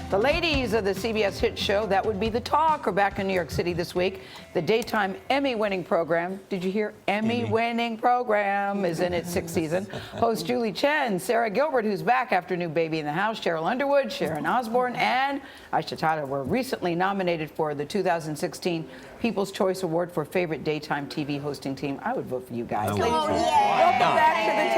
The ladies of the CBS hit show, That Would Be the Talk, are back in New York City this week. The daytime Emmy-winning program, did you hear? Emmy-winning program is in its 6th season. Host Julie Chen, Sara Gilbert, who's back after new baby in the house, Sheryl Underwood, Sharon, Osbourne, and Aisha were recently nominated for the 2016 People's Choice Award for Favorite Daytime TV Hosting Team. I would vote for you guys. Ladies, welcome back to the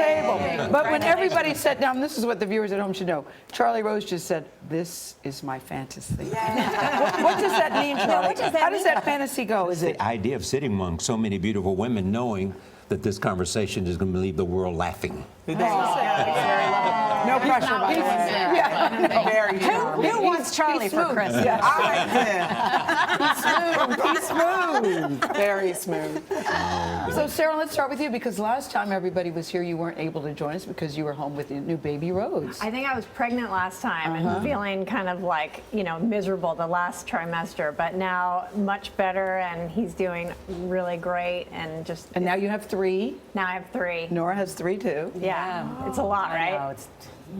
table. But when everybody sat down, this is what the viewers at home should know. Charlie Rose just said, "This is my fantasy." What does that mean, Charlie? How does that fantasy go? Is it the idea of sitting among so many beautiful women, knowing that this conversation is going to leave the world laughing? No pressure, by the way. Who wants Charlie for Christmas? He's smooth. Very smooth. So, Sarah, let's start with you, because last time everybody was here, you weren't able to join us because you were home with your new baby, Rose. I think I was pregnant last time and feeling kind of like, miserable the last trimester, but now much better, and he's doing really great, and just... And now you have 3. Now I have 3. Nora has 3, too. Yeah, it's a lot, right? No, it's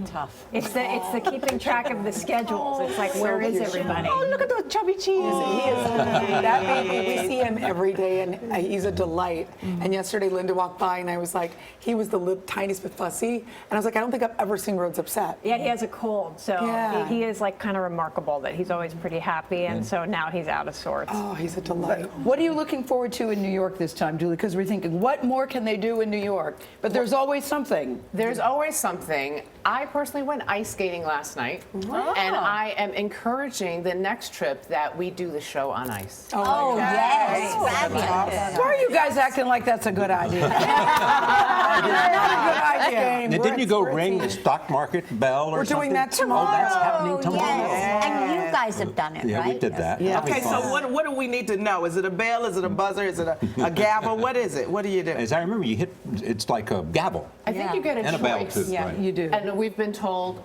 tough. It's the keeping track of the schedules. It's like, where is everybody? Oh, look at the chubby cheese. He is that baby. We see him every day, and he's a delight. And yesterday, Linda walked by, and I was like, he was the tiniest bit fussy. And I was like, I don't think I've ever seen Rhodes upset. Yeah, he has a cold, so he is like kind of remarkable that he's always pretty happy, and so now he's out of sorts. Oh, he's a delight. What are you looking forward to in New York this time, Julie? Because we're thinking, what more can they do in New York? But there's always something. There's always something. I personally went ice skating last night, and I am encouraging the next trip that we do the show on ice. Oh, yes. Fabulous. Why are you guys acting like that's a good idea? Not a good idea. Now, didn't you go ring the stock market bell or something? We're doing that tomorrow. Oh, that's happening tomorrow. Yes. And you guys have done it, Yeah, right? we did that. Yeah. That'll be Okay, so fun. what do we need to know? Is it a bell? Is it a buzzer? Is it a gavel? What is it? What do you do? As I remember, you hit, it's like a gavel. I think you get a And a bell, choice. too. Right. You do. And we've been told,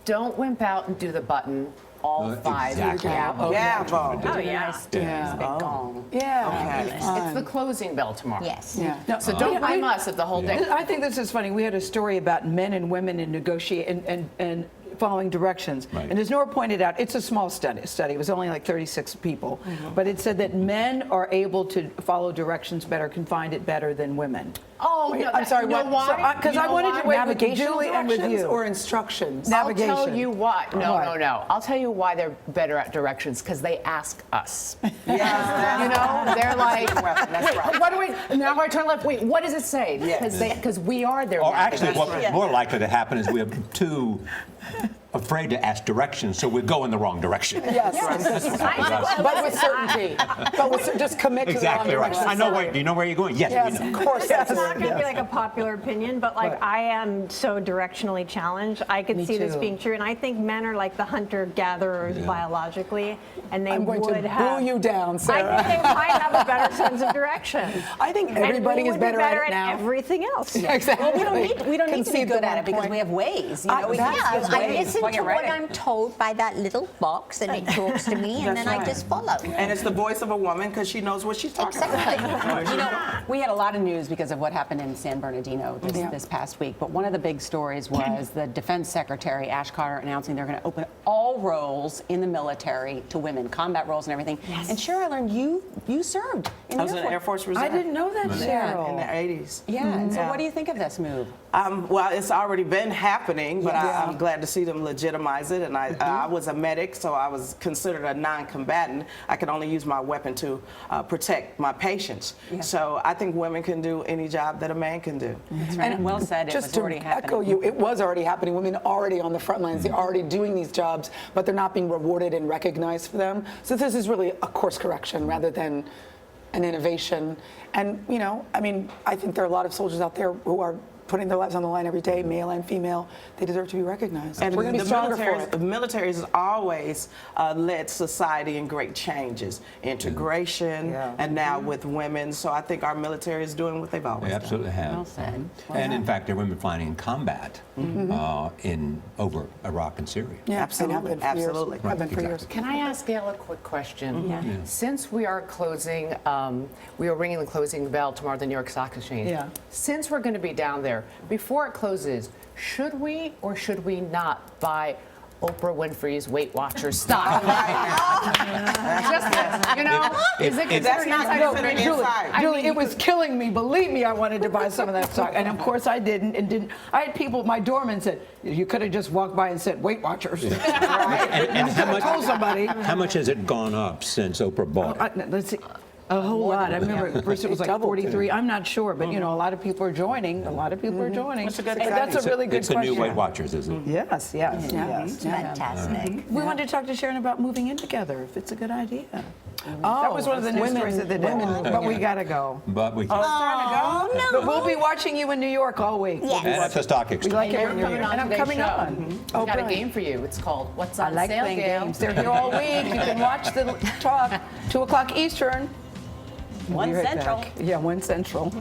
don't wimp out and do the button. All 5. Exactly. Gavel. Gavel. Oh, yeah. Yeah. Gong. Yeah. Okay. It's the closing bell tomorrow. Yes. Yeah. No, So don't blame us if the whole day. I think this is funny. We had a story about men and women in negotiate and following directions. Right. And as Nora pointed out, it's a small study. It was only like 36 people. But it said that men are able to follow directions better, can find it better than women. Oh, no, I'm sorry, you know what? why? Because You I know wanted why? to wait with Navigation Julie and with directions you. or instructions? Navigation. I'll tell you what. No, What? no. I'll tell you why they're better at directions, because they ask us. Yes. You know, they're like, That's right. wait, what do we, now I turn left, wait, what does it say? Yes. Because we are their Or actually, navigators. what's more likely to happen is we have too afraid to ask directions, so we go in the wrong direction. Yes. But with certainty. But with just commit to Exactly the wrong right. direction. I know where. Do you know where you're going? Yes, Yes, we know. of course. It's not going to be like a popular opinion, but like I am so directionally challenged. I could see this too. being true, and I think men are like the hunter-gatherers biologically, and they I'm going would to have. boo you down, Sarah. I think they might have a better sense of direction. I think And everybody we is would be better at it now. everything else. Exactly. Well, we don't need to be Concede the good at one it because point. we have ways. You know, we That's can use I ways listen while to you're what writing. I'm told by that little box, and it talks to me, and then I just follow. And it's the voice of a woman because she knows what she's talking Exactly. about. You know, we had a lot of news because of what happened in San Bernardino this past week. But one of the big stories was the Defense Secretary, Ash Carter, announcing they're going to open all roles in the military to women, combat roles and everything. Yes. And sure, I learned you served in I the was in the Air Force Reserve. I didn't know that, Cheryl. In the 80s. Yeah, and so what do you think of this move? Well, it's already been happening, but I'm glad to see them legitimize it. And I was a medic, so I was considered a non-combatant. I could only use my weapon to protect my patients. Yeah. So I think women can do any job that a man can do. That's right. And well said. It Just was to already happening. echo you, it was already happening. Women are already on the front lines. They're already doing these jobs, but they're not being rewarded and recognized for them. So this is really a course correction rather than an innovation. And, I think there are a lot of soldiers out there who are putting their lives on the line every day, male and female. They deserve to be recognized. And we're going to be stronger for it. The military has always led society in great changes, integration, and now with women. So I think our military is doing what they've always They done. absolutely have. Well said. And in fact, there are women fighting in combat in over Iraq and Syria. Yeah, Absolutely. and have been for Absolutely. years. Have been for Right, years. Can I ask Gail a quick question? Since we are closing, we are ringing the closing bell tomorrow at the New York Stock Exchange. Yeah. Since we're going to be down there, before it closes, should we or should we not buy Oprah Winfrey's Weight Watchers stock. Just, you know, is it That's not considered inside. Julie, it was killing me. Believe me, I wanted to buy some of that stock, and of course I didn't. I had people, my doorman said, "You could have just walked by and said Weight Watchers." And how much, told somebody. how much has it gone up since Oprah bought it? Let's see. A whole lot. I remember at first it was like 43. I'm not sure, but you know, a lot of people are joining. A lot of people are joining. That's a good But that's a really good It's the question. new Weight Watchers, is it? Yes, yes, yes. Fantastic. We wanted to talk to Sharon about moving in together, if it's a good idea. That was one of the news stories of the day. But we gotta go. But we. Oh, no. But we'll be watching you in New York all week. Yes. And at the stock We exchange. like it You're when you're coming here. on And I'm today's coming show. on. We've Oh, got a brilliant. game for you. It's called What's I on like Sale, playing Gail. games. They're here all week. You can watch the talk, 2 o'clock Eastern. We'll be 1 right Central. back. Yeah, 1 Central.